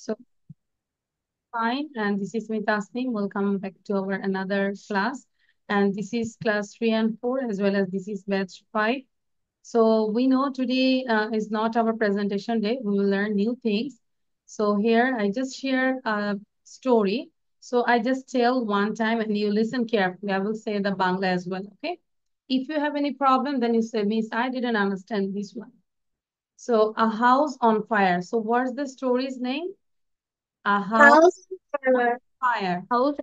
So fine, and this is Smita Asnim. Welcome back to our another class. And this is class 3 and 4 as well as this is batch 5. So we know today is not our presentation day. We will learn new things. So here I just share a story. So I just tell one time and you listen carefully. I will say the Bangla as well, okay? If you have any problem, then you say, Miss, I didn't understand this one. So a house on fire. So what's the story's name? A house House on fire. fire. House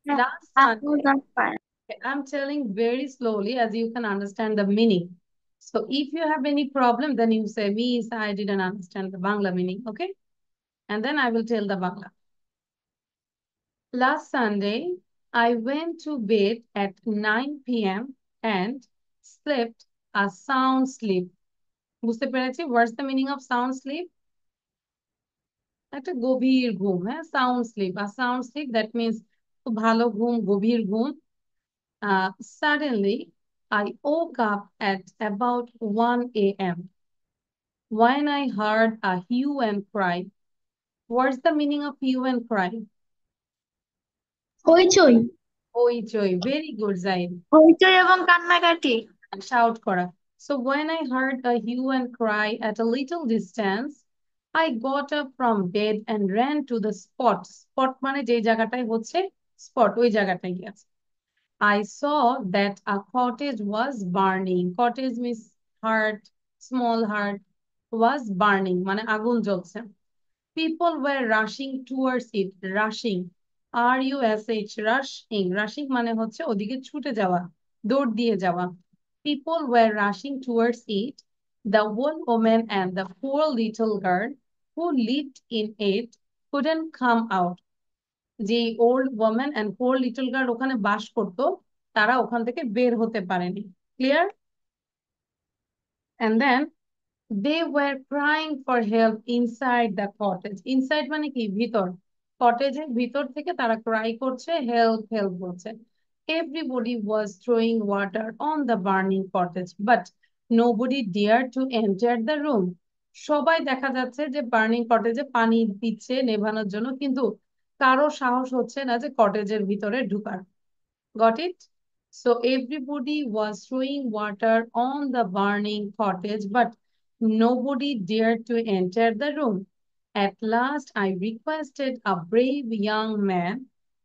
Last house Sunday, on fire. I'm telling very slowly as you can understand the meaning. So if you have any problem, then you say, Miss, I didn't understand the Bangla meaning, okay? And then I will tell the Bangla. Last Sunday, I went to bed at 9 p.m. and slept a sound sleep. বুঝতে পেরেছি? What's the meaning of sound sleep? একটা গভীর ঘুম, হ্যাঁ? Sound sleep. A sound sleep, that means খুব ভালো ঘুম, গভীর ঘুম। Suddenly, I woke up at about 1 a.m. when I heard a hue and cry. What's the meaning of hue and cry? Hoichoi Hoichoi. Very good, Zaid. হইচই এবং কান্নাকাটি। Shout kora. So when I heard a hue and cry at a little distance, I got up from bed and ran to the spot. Spot মানে যে জায়গাটায় হচ্ছে spot, ওই জায়গাটায় গেছে। I saw that a cottage was burning. Cottage means hut, small hut was burning. মানে আগুন জ্বলছে। People were rushing towards it. Rushing. R-U-S-H. Rushing. Rushing মানে হচ্ছে ওদিকে ছুটে যাওয়া, দৌড় দিয়ে যাওয়া। People were rushing towards it. The old woman and the poor little girl who lived in it couldn't come out. যে old woman and poor little girl ওখানে বাস করতো তারা ওখান থেকে বের হতে পারেনি clear and then they were crying for help inside the cottage inside মানে কি ভিতর কটেজের ভিতর থেকে তারা ক্রাই করছে হেল্প হেল্প বলছে everybody was throwing water on the burning cottage but nobody dared to enter the room সবাই দেখা যাচ্ছে যে বার্নিং কটেজে পানি দিচ্ছে নেভানোর জন্য কিন্তু কারো সাহস হচ্ছে না যে কটেজের ভিতরে ঢুকার got it so everybody was throwing water on the burning cottage but nobody dared to enter the room at last I requested a brave young man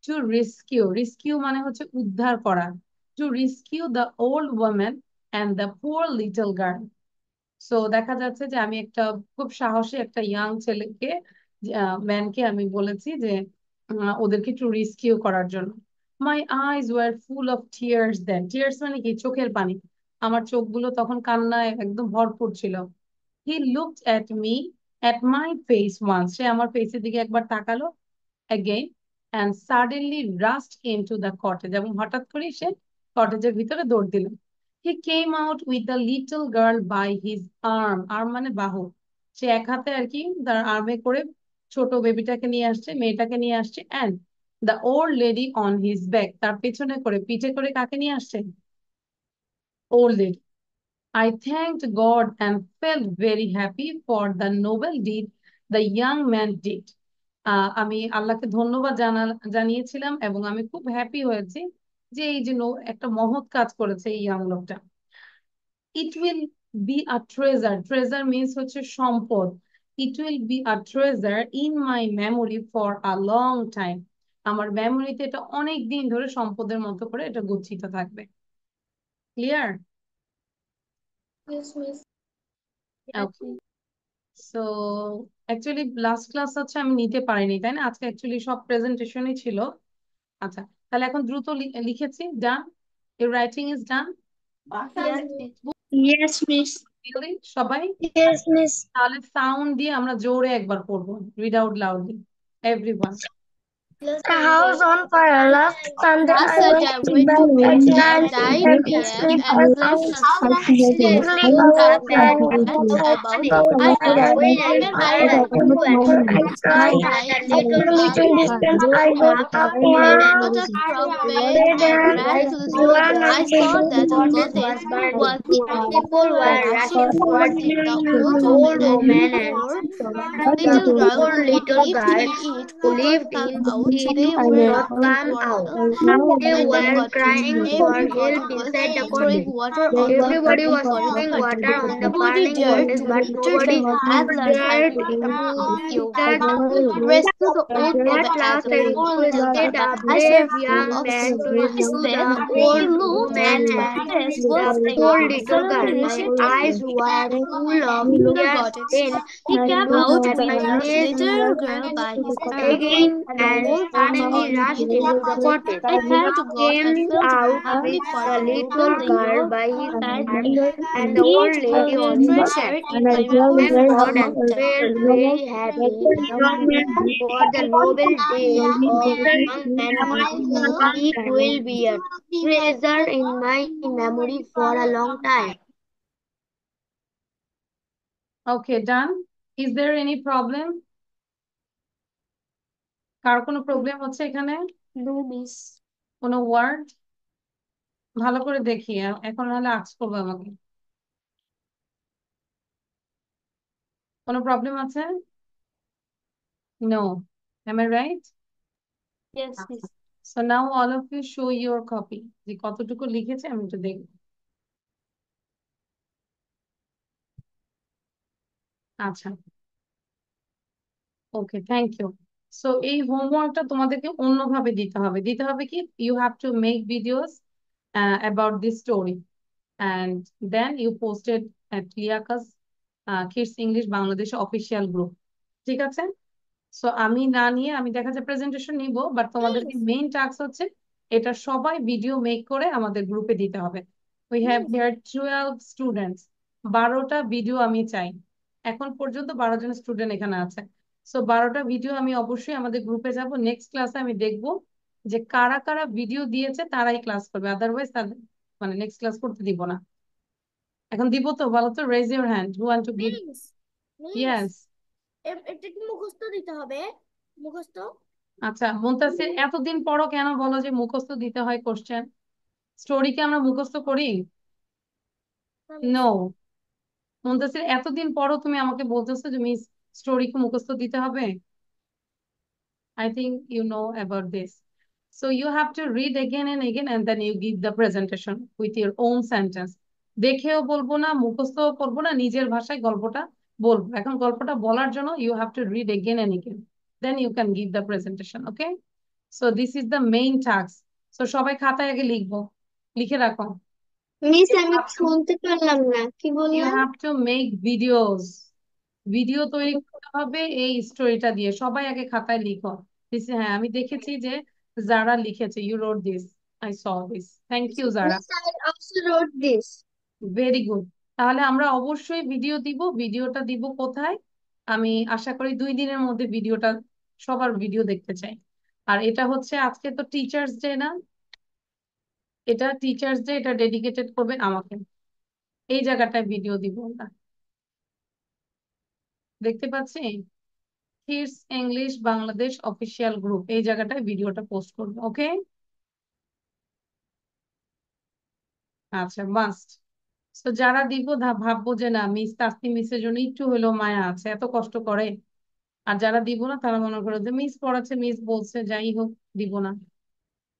to rescue মানে হচ্ছে উদ্ধার করা to rescue the old woman and the poor little girl so দেখা যাচ্ছে যে আমি একটা খুব সাহসী একটা ইয়াং ছেলেকে ম্যানকে আমি বলেছি যে ওদেরকে একটু রেস্কিউ করার জন্য my eyes were full of tears then tears মানে কি চোখের পানি আমার চোখগুলো তখন কান্নায় একদম ভরপুর ছিল he looked at me at my face once সে আমার ফেসের দিকে একবার তাকালো again and suddenly rushed into the cottage এবং হঠাৎ করে সে কটেজের ভিতরে দৌড় দিল he came out with the little girl by his arm মানে বাহু সে এক হাতে আর কি তার আর্মে করে ছোট বেবিটাকে নিয়ে আসছে মেয়েটাকে নিয়ে আসছে and the old lady on his back তার পেছনে করে পিঠে করে কাকে নিয়ে আসছে old lady I thanked God and felt very happy for the noble deed the young man did. আমি আল্লাহকে ধন্যবাদ জানিয়েছিলাম এবং আমি খুব হ্যাপি হয়েছি যে এই যে একটা মহৎ কাজ করেছে এই ইয়াং লোকটা it will be a treasure treasure means হচ্ছে সম্পদ it will be a treasure in my memory for a long time আমার মেমোরিতে এটা অনেক দিন ধরে সম্পদের মতো করে এটা গচ্ছিত থাকবে clear Yes, miss. Okay so actually last class হচ্ছে আমি নিতে পারিনি তাই না আজকে অ্যাকচুয়ালি সব প্রেজেন্টেশনই ছিল আচ্ছা তাহলে এখন দ্রুত লিখেছি ডান your writing is done Yes, miss. সবাই Yes, miss. তাহলে সাউন্ড দিয়ে আমরা জোরে একবার পড়বো read out loudly everyone A house on fire. Last Sunday I went Yesterday I to went bed to at bed at 9 9 p.m. p.m. and and sleep slept seriously seriously over over an an hour about panic. an hour. When I When I arrived arrived to to work, I work, cried. I cried After a a little little. distance, I got a I man got up from bed and where ran to the we school. were not I able saw to that a board goddess burning. was People were rushing rushing towards towards it. it. The The old old woman and woman and poor the little girl poor who little lived girl in it who could not lived come in out. it They could were not asking come for out. help. They When they were got it, crying for help everybody was inside the throwing cottage. water on the Everybody burning was throwing cottage. water on the Nobody burning dared cottage, to but enter nobody them. At last, I dared you enter the room. rescue the old woman At and last, the I poor little girl. requested a I said, brave young man to I rescue said, the he old looked at woman the and goddess the was poor singing. little Suddenly, girl. My Rishi turned eyes were full of to the tears. goddess. Then He he came looked out at with my the face little girl by his arm, again and the and whole class suddenly joined rushed in. into the cottage. I thanked He God and came felt out with happy for the the new little building, girl by his and arm and the each old lady will on his treasure back. in my I memory thanked for a God and long time. felt very happy for the noble deeds of young mankind. He will be a treasure in my memory for a long time. Okay, done. Is there any problem? কার কোনো problem হচ্ছে এখানে? No, miss. কোনো word? ভালো করে দেখি, এখন নাহলে আক্স করবে আমাকে। কোনো প্রবলেম আছে? No. Am I right? Yes, miss. So now all of you show your copy, যে কতটুকু লিখেছে আমি একটু দেখব। আচ্ছা, ওকে, থ্যাংক ইউ। সো এই হোমওয়ার্কটা তোমাদেরকে অন্যভাবে দিতে হবে কি, you have to make videos about this story and then you posted at Liakas Kids English Bangladesh official group, ঠিক আছে? সো আমি না নিয়ে, আমি দেখা যায় প্রেজেন্টেশন নিব, বাট তোমাদেরকে মেইন টাস্ক হচ্ছে এটা সবাই ভিডিও মেক করে আমাদের গ্রুপে দিতে হবে। উই হ্যাভ হিয়ার 12 স্টুডেন্টস, 12টা ভিডিও আমি চাই। এখন পর্যন্ত 12 জন স্টুডেন্ট এখানে আছে। সো 12টা ভিডিও আমি অবশ্যই আমাদের গ্রুপে যাব, নেক্সট ক্লাসে আমি দেখব যে কারা কারা ভিডিও দিয়েছে তারাই ক্লাস করবে, আদারওয়াইজ তাদের মানে নেক্সট ক্লাস করতে দিব না। এখন দিব তো, বলো তো, raise your hand who want to give. Miss, yes. এটা কি মুখস্থ দিতে হবে? মুখস্থ? আচ্ছা মুনতাসির, এতদিন পরও কেন বলো যে মুখস্থ দিতে হয় কোশ্চেন? স্টোরিকে আমরা মুখস্থ করি? নো। মুনতাসির, এতদিন পরও তুমি আমাকে বলতেছো যে মিস স্টোরিকে মুখস্থ দিতে হবে? I think you know about this. So you have to read again and again and then you give the presentation with your own sentence. দেখেও বলবো না, মুখস্থও করবো না, নিজের ভাষায় গল্পটা বলবো। এখন গল্পটা বলার জন্য you have to read again and again. Then you can give the presentation, okay? So this is the main task. So সবাই খাতায় আগে লিখবো, লিখে রাখো। মিস আমি শুনতে পারলাম না কি You বললেন। have to make videos. Video তৈরি করতে হবে এই স্টোরিটা দিয়ে, সবাই আগে খাতায় লিখো। হ্যাঁ, আমি দেখেছি যে যারা লিখেছে, you wrote this, I saw this, thank you যারা, miss I also wrote this. Very good. তাহলে আমরা অবশ্যই ভিডিও দিব। ভিডিওটা দিব কোথায়? আমি আশা করি 2 দিনের মধ্যে ভিডিওটা, সবার ভিডিও দেখতে চাই। আর এটা হচ্ছে আজকে তো টিচার্স ডে না, এটা টিচার্স ডে, এটা ডেডিকেটেড করবে আমাকে। এই জায়গাটায় ভিডিও দিব আমরা, দেখতে পাচ্ছি kids English Bangladesh official group, এই জায়গাটায় ভিডিওটা পোস্ট করবে, ওকে? আচ্ছা, মাস্ট। তো যারা দিব ভাববো যে না, মিস তাসনিম মিসের জন্য একটু হলেও মায়া আছে, এত কষ্ট করে। আর যারা দিব না তারা মনে করে যে মিস পড়াচ্ছে, মিস বলছে, যাই হোক দিব না,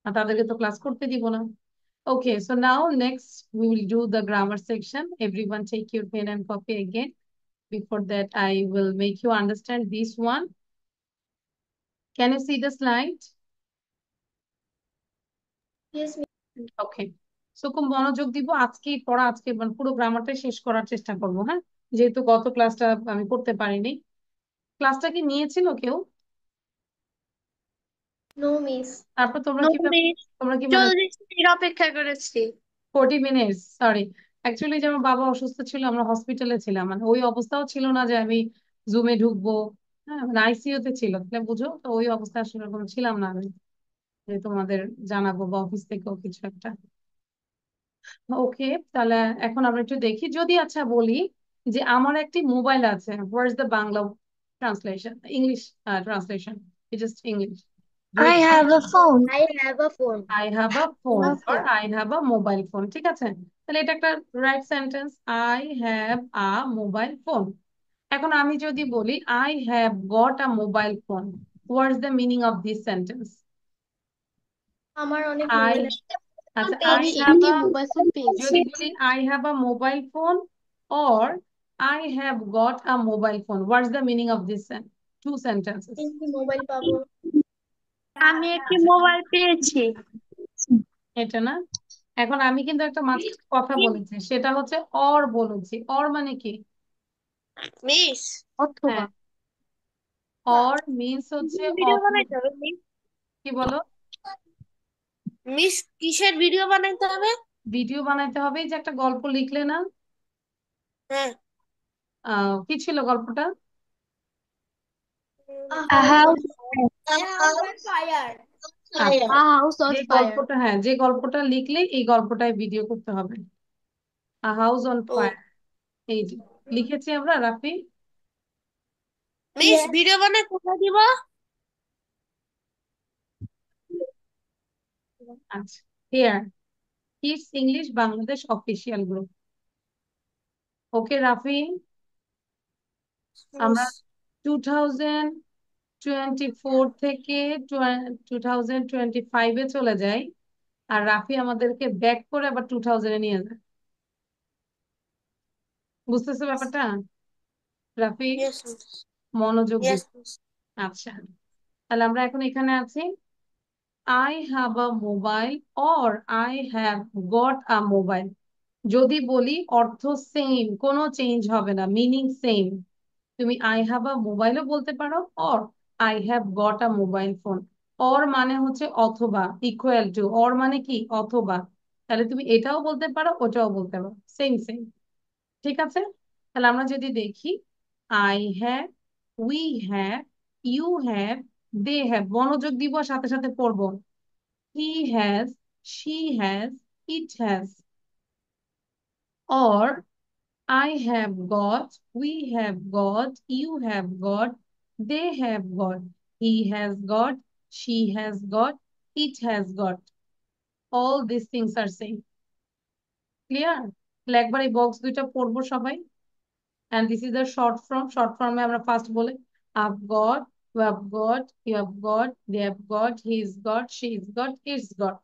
আর তাদেরকে তো ক্লাস করতে দিব না। Okay, so now next we will do the grammar section. Everyone take your pen and copy again. Before that, I will make you understand this one. Can you see the slide? Yes Okay. So খুব মনোযোগ দিব, আজকেই পড়া, আজকে মানে পুরো গ্রামারটাই শেষ করার চেষ্টা করবো, হ্যাঁ? যেহেতু গত ক্লাসটা আমি করতে পারিনি। ক্লাসটা কি নিয়েছিল কেউ? No miss. তারপর তোমরা নো কি মিস, তোমরা কি মানে 40 মিনিট অপেক্ষা করেছি। 40 মিনিটস, সরি। অ্যাকচুয়ালি যে আমার বাবা অসুস্থ ছিল, আমরা হসপিটালে ছিলাম, মানে ওই অবস্থাও ছিল না যে আমি জুমে ঢুকবো হ্যাঁ মানে আইসিইউ তে ছিল, তাহলে বুঝো তো ওই অবস্থা আসলে কোনো ছিলাম না আমি, যে তোমাদের জানাবো বা অফিস থেকেও কিছু একটা। ওকে, তাহলে এখন আমরা একটু দেখি, যদি আচ্ছা বলি যে আমার একটি মোবাইল আছে, where is the Bangla translation, English translation, just English. যদি I have a phone. I have a phone. I have a phone Have আর phone. I have a mobile phone, ঠিক আছে, তাহলে এটা একটা right sentence, I have a mobile phone. এখন আমি যদি বলি I have got a mobile phone, what is the meaning of this sentence? আমার অনেক আই, মোবাইল আচ্ছা আই আমি হ্যাভ একটি আ, মোবাইল ফোন পেয়েছি। যদি বলি I have a mobile phone or I have got a mobile phone, what's the meaning of this two sentences? একটি mobile পাবো। আমি একটি আচ্ছা মোবাইল পেয়েছি। এটা না, এখন আমি কিন্তু একটা মাঝখানে কথা বলেছি, সেটা হচ্ছে অর বলেছি, অর মানে কি? মিস হ্যাঁ, অথবা অর মিন্স হচ্ছে ভিডিও অথবা। বানাইতে হবে মিস। কি বলো? মিস কিসের ভিডিও বানাইতে হবে? ভিডিও বানাইতে হবে, এই যে একটা গল্প লিখলে না, হ্যাঁ। কি ছিল গল্পটা? A A house on house. a house on fire. আচ্ছা, A house on যে fire. গল্পটা, হ্যাঁ যে গল্পটা লিখলে এই গল্পটাই ভিডিও করতে হবে, আ হাউস অন ও ফায়ার, এই যে লিখেছি আমরা, রাফি। মিস ভিডিও বানাই কোথায় দিব? আচ্ছা, here, kids English Bangladesh official group. Okay Rafi, miss আমরা 2024 থেকে 2025-এ চলে যাই, আর রাফি আমাদেরকে ব্যাক করে আবার 2000-এ নিয়ে যায়। বুঝতেছো ব্যাপারটা রাফি? Yes miss. মনোযোগ ইয়েস দিতে। মিস। আচ্ছা, তাহলে আমরা এখন এখানে আছি, I have a mobile or I have got a mobile. যদি বলি অর্থ সেম, কোনো চেঞ্জ হবে না, মিনিং সেম, তুমি আই হ্যাভ আ মোবাইলও বলতে পারো or I have got a mobile phone. Or মানে হচ্ছে অথবা, ইকুয়াল টু, অর মানে কি অথবা, তাহলে তুমি এটাও বলতে পারো ওটাও বলতে পারো, সেম সেম, ঠিক আছে। তাহলে আমরা যদি দেখি, I have, we have, you have, they have, মনোযোগ দিব, সাথে সাথে পড়বো, he has, she has, it has, or I have got, we have got, you have got, they have got, he has got, she has got, it has got. All these things are same. Clear? তাহলে একবার এই box দুইটা পড়বো সবাই। And this is the short form. Short form এ আমরা first বলে I've got, you have got, you have got, they have got, he's got, she's got, it's got.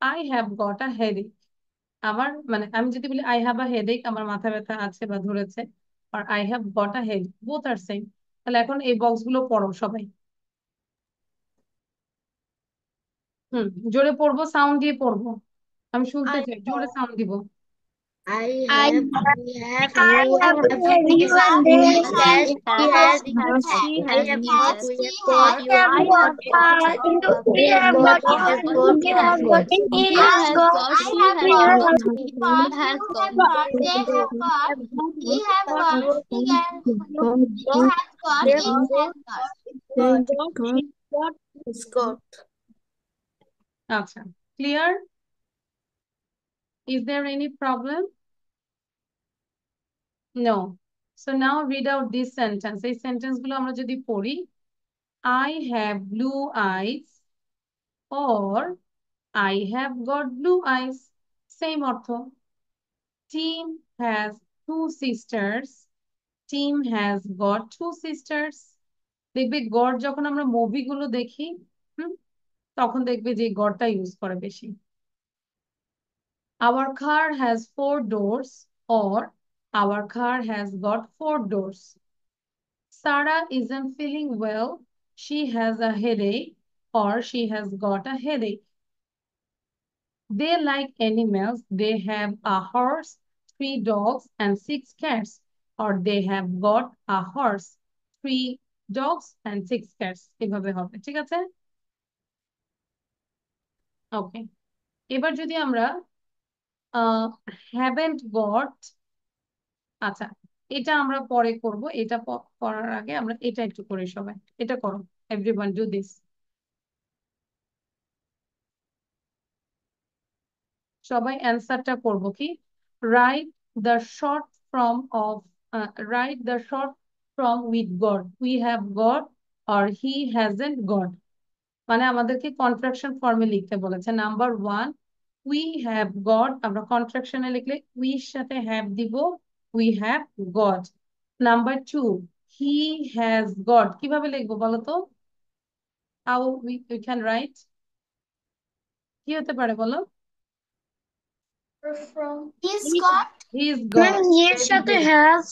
I have got a headache. আমার মানে আমি যদি বলি I have a headache, আমার মাথা ব্যথা আছে বা ধরেছে, আর I have got a head, both are same. তাহলে এখন এই বক্স গুলো পড়ো সবাই। জোরে পড়বো, সাউন্ড দিয়ে পড়বো, আমি শুনতে I চাই, জোরে সাউন্ড দিব। I I have, we have, I you have have, you and he they has, he has, he has she I has, have got, we have got, you I have have got, got they have got, it has got, it has got. he has got she has got he has got they have got he have got she has they have got They it have has got, got got, she got, it's got. আচ্ছা, clear? Is there any problem? No. So now read out this sentence, এই sentence গুলো আমরা যদি পড়ি, I have blue eyes or I have got blue eyes, same অর্থ। Tim has two sisters, Tim has got two sisters. দেখবে got যখন আমরা মুভিগুলো দেখি, হুম, তখন দেখবে যে গডটা ইউজ করে বেশি। Our car has four doors or our car has got four doors. Sarah isn't feeling well, she has a headache or she has got a headache. They like animals, they have a horse, three dogs and six cats, or they have got a horse, three dogs and six cats, এভাবে হবে, ঠিক আছে। ওকে, এবার যদি আমরা haven't got, আচ্ছা এটা আমরা পরে করব, এটা করার আগে আমরা এটা একটু করি সবাই। এটা করো, এভরিওয়ান ডু দিস। সবাই অ্যান্সারটা করব কি, write the short form of, write the short form with got, we have got or he hasn't got. মানে আমাদেরকে কন্ট্রাকশন ফর্মে লিখতে বলেছে। Number one, we have got, আমরা কন্ট্রাকশনে লিখলে উইর সাথে হ্যাভ দিব, we have got. Number two, he has got, কিভাবে লিখবো বলো তো? How we can write? কি হতে পারে বলো? He's got. His ma'am god. এর সাথে হ্যাজ।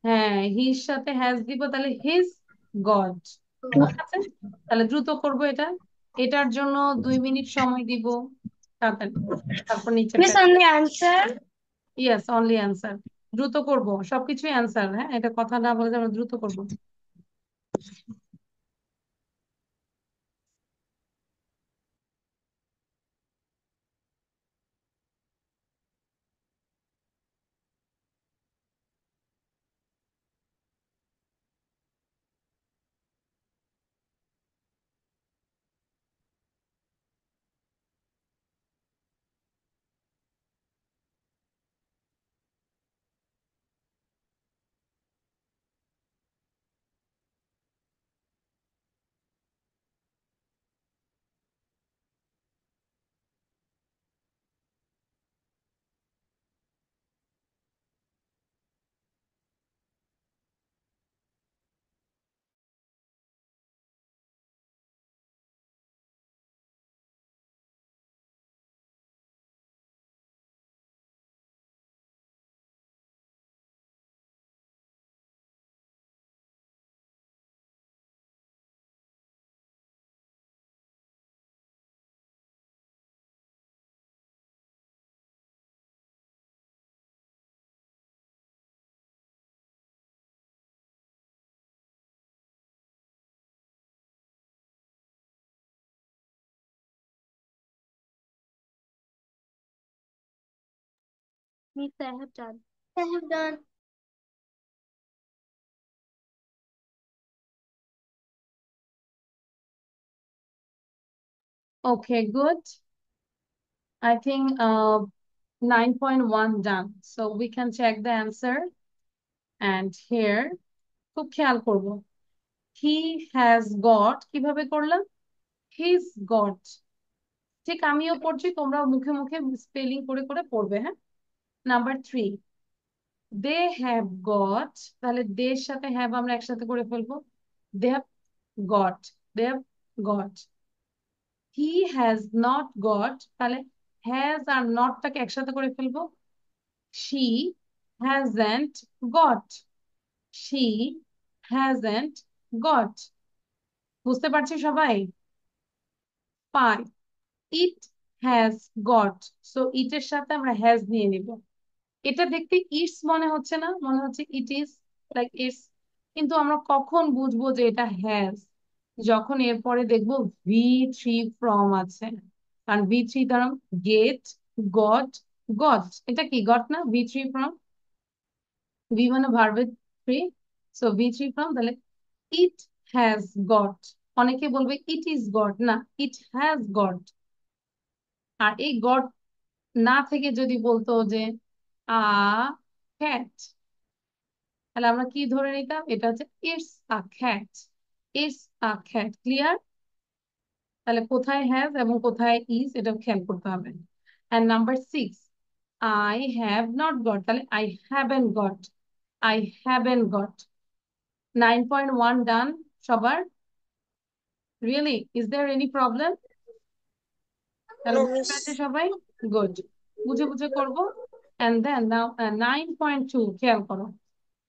হ্যাঁ, হির সাথে হ্যাজ দিব, তাহলে হিজ গড। ঠিক আছে, তাহলে দ্রুত করব এটা। এটার জন্য 2 মিনিট সময় দিব, তাড়াতাড়ি। তারপর নিচেরটা। Miss only answer. Yes, only answer. দ্রুত করব, সবকিছুই অ্যান্সার। হ্যাঁ, এটা কথা না বলে যে আমরা দ্রুত করব। Miss, I have done. I have done. Okay, good. I think 9.1 done. So we can check the answer. And here, খুব খেয়াল করব। He has got, কিভাবে করলাম? He's got। ঠিক আমিও পড়ছি, তোমরা মুখে মুখে স্পেলিং করে করে পড়বে। হ্যাঁ। Number three, they have got, তাহলে দের সাথে হ্যাভ আমরা একসাথে করে ফেলবো। They have got, they have got. He has not got, তাহলে হ্যাজ আর নটটাকে একসাথে করে ফেলবো। She hasn't got, she hasn't got. বুঝতে পারছি সবাই? পাই, ইট হ্যাজ গট, সো ইটের সাথে আমরা হ্যাজ নিয়ে নিব। এটা দেখতে ইটস মনে হচ্ছে না? মনে হচ্ছে ইট ইজ, লাইক ইটস। কিন্তু আমরা কখন বুঝবো যে এটা হ্যাজ? যখন এরপরে দেখবো ভি3 ফ্রম আছে। কারণ ভি3 দ্বারা গেট, গট, গট, এটা কি গট না? ভি3 ফ্রম, ভি মানে ভার্বের থ্রি, সো ভি3 ফ্রম, তাহলে ইট হ্যাজ গট। অনেকে বলবে ইট ইজ গট, না, ইট হ্যাজ গট। আর এই গট না থেকে যদি বলতো যে আ ক্যাট, তাহলে আমরা কি ধরে নিতাম? এটা হচ্ছে it's a cat, it's a cat. Clear? তাহলে কোথায় হ্যাভ এবং কোথায় ইজ এটা খেয়াল করতে হবে। And number six, I have not got, তাহলে I haven't got, I haven't got. 9.1 done সবার? Really, is there any problem? তাহলে No, বুঝতে miss. পারছে সবাই? গুড। বুঝে বুঝে করবো। এন্ড দেন নাও 9.2 খেয়াল করো।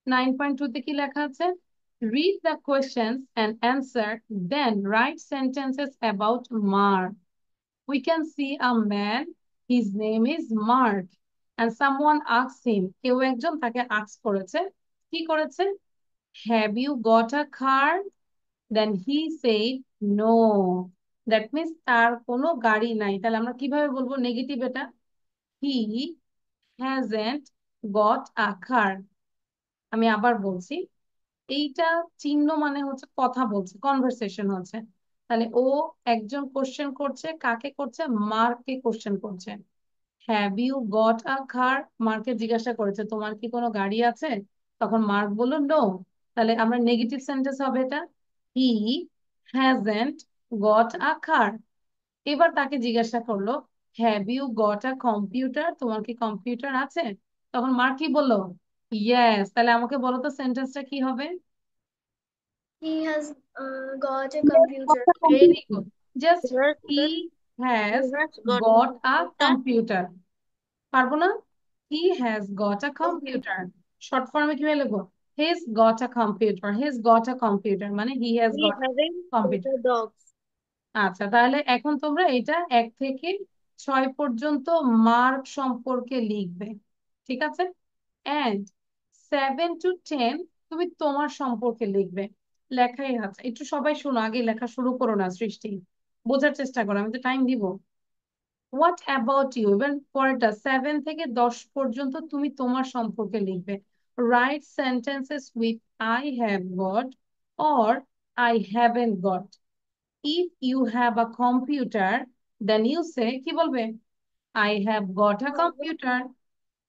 9.2 তে কি লেখা আছে? Read the questions and answer, then write sentences about Mark. We can see a man, his name is Mark, and someone asked him, কেউ একজন তাকে ask করেছে, কি করেছে? Have you got a car? Then he said no. That means তার কোনো গাড়ি নাই। তাহলে আমরা কিভাবে বলবো নেগেটিভ এটা? He hasn't got a car. আমি আবার বলছি, এইটা চিহ্ন মানে হচ্ছে কথা বলছে, কনভারসেশন হচ্ছে। তাহলে ও একজন কোশ্চেন করছে, কাকে করছে? মার্ককে কোশ্চেন করছে। হ্যাভ ইউ গট আ কার? মার্ককে জিজ্ঞাসা করেছে তোমার কি কোনো গাড়ি আছে? তখন মার্ক বললো নো। তাহলে আমরা নেগেটিভ সেন্টেন্স হবে এটা, হি হ্যাজেন্ট গট আ কার। এবার তাকে জিজ্ঞাসা করলো have you got a computer? তোমার কি কম্পিউটার আছে? তখন মার্ক কি বললো? ইয়েস। তাহলে আমাকে বলো তো সেন্টেন্সটা কি হবে? He has got a computer. Very good. Just Yes, he he has has got a got a computer. Computer. পারবো না? He has got a Okay. Computer. Short ফর্মে কিভাবে লিখবো? He's got a computer. He's got a computer মানে he has He got having got computer. a dog. আচ্ছা, তাহলে এখন তোমরা এটা 1 থেকে 6 পর্যন্ত মার্ক সম্পর্কে লিখবে, ঠিক আছে? এন্ড 7 to 10 তুমি তোমার সম্পর্কে লিখবে। লেখাই আছে, একটু সবাই শোনো, আগে লেখা শুরু করো না সৃষ্টি, বোঝার চেষ্টা করো, আমি তো টাইম দিব। What about you? এবার পরেরটা 7 থেকে 10 পর্যন্ত তুমি তোমার সম্পর্কে লিখবে। Write sentences with I have got or I haven't got. If you have a computer then you say, কি বলবে? I have got a computer.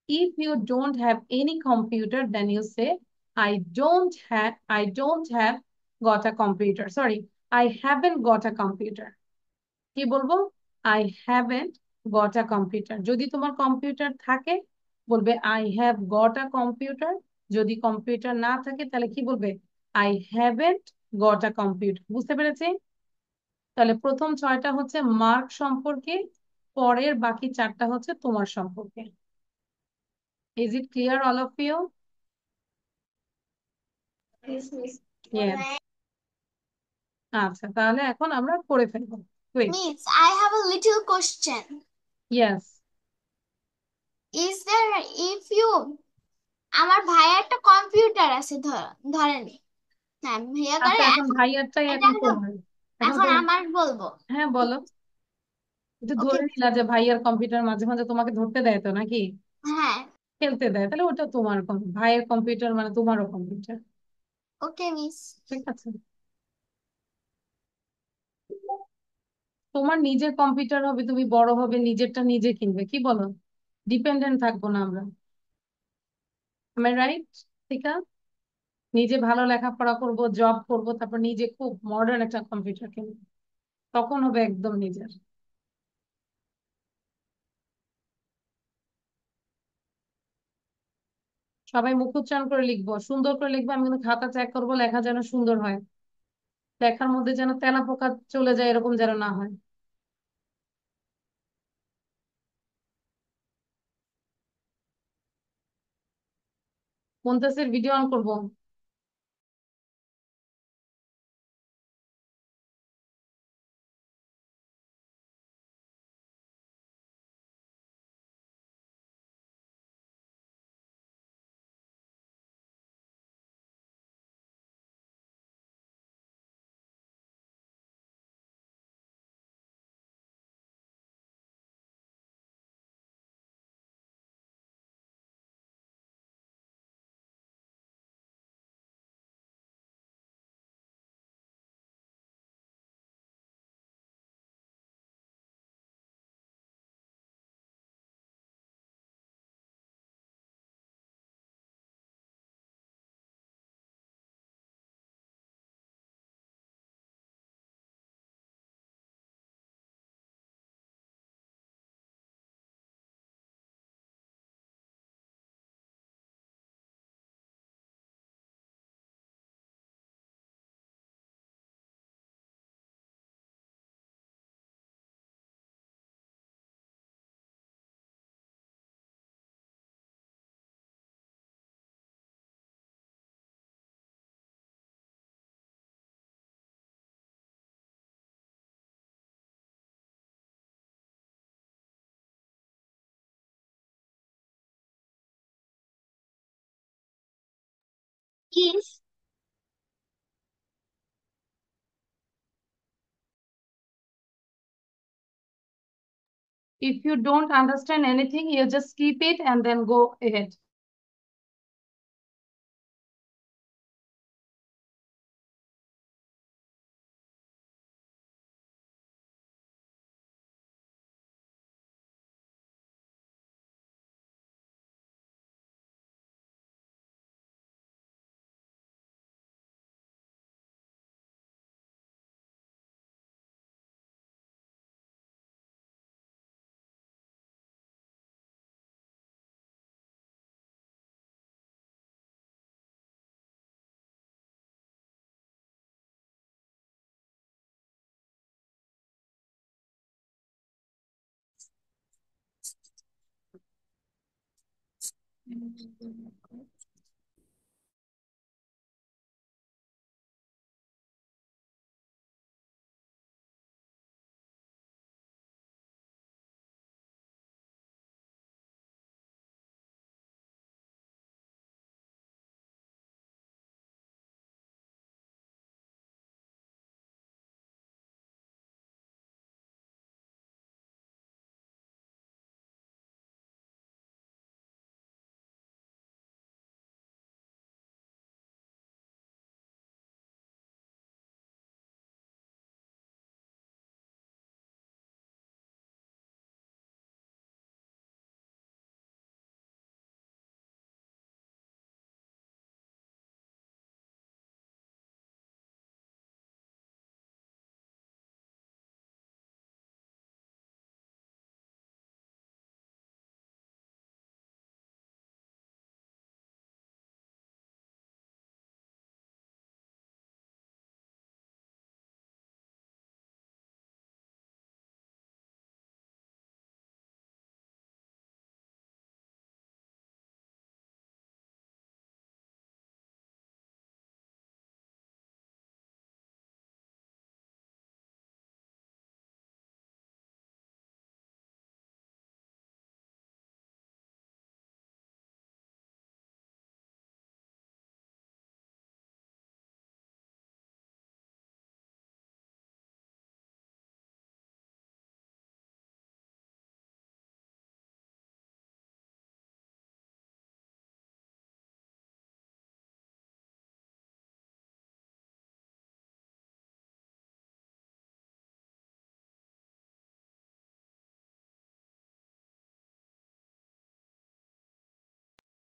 If you don't have any computer, then you say, I don't have got a computer. Sorry, I haven't got a computer. কি বলবো? I haven't got a computer. যদি তোমার computer থাকে বলবে I have got a computer. যদি computer না থাকে তাহলে কি বলবে? I haven't got a computer. বুঝতে পেরেছি? তাহলে প্রথম 6টা হচ্ছে মার্ক সম্পর্কে, পরের বাকি 4টা হচ্ছে তোমার সম্পর্কে। Is it clear all of you? Yes, miss. Yes. আচ্ছা, তাহলে এখন আমরা করে ফেলবো। Quick. Miss, I have a little question. Yes. Is there if you আমার ভাইয়ের একটা কম্পিউটার আছে ধরেন, হ্যাঁ ভাইয়া করে আচ্ছা, এখন এখন ভাইয়ারটাই এটা এখন কিন্তু তোমার। এখন এখন তুমি, আমার বলবো। হ্যাঁ বলো। একটু ওকে। ধরে নিলা যে ভাইয়ার কম্পিউটার মাঝে মাঝে তোমাকে ধরতে দেয় তো নাকি? হ্যাঁ। খেলতে দেয়, তাহলে ওটা তোমার ভাইয়ের কম্পিউটার মানে তোমারও কম্পিউটার। ওকে মিস। ঠিক আছে, তোমার নিজের কম্পিউটার হবে, তুমি বড় হবে নিজেরটা নিজে কিনবে, কি বলো? ডিপেন্ডেন্ট থাকবো না আমরা। রাইট? ঠিক আছে, নিজে ভালো লেখাপড়া করব, জব করব, তারপর নিজে খুব মডার্ন একটা কম্পিউটার কিনবো, তখন হবে একদম নিজের। সবাই মুখ উচ্চারণ করে লিখবো, সুন্দর করে লিখবো, আমি কিন্তু খাতা চেক করবো লেখা যেন সুন্দর হয়, লেখার মধ্যে যেন তেলা পোকা চলে যায় এরকম যেন না হয়। মুনতাসির ভিডিও অন করবো। Is If you don't understand anything, you just keep it and then go ahead.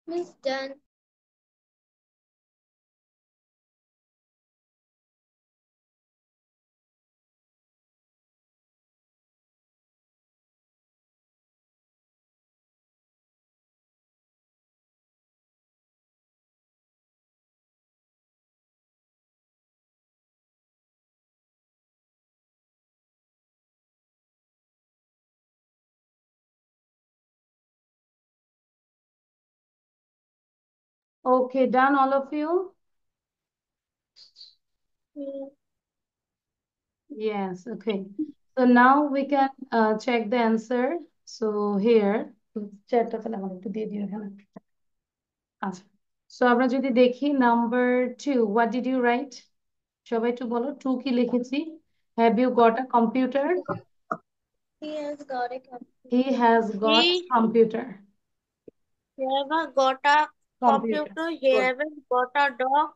Miss done. Okay, done all of you? Yes, okay. So now we can check the answer. So here, chatটা তাহলে আমার একটু দিয়ে দিও এখানে। আচ্ছা। So আমরা যদি দেখি number 2, what did you write? সবাই একটু বলো 2 কি লিখেছি? Have you got a computer? He has got a He has got He computer. haven't got a Computer. computer. He Good. haven't got a dog.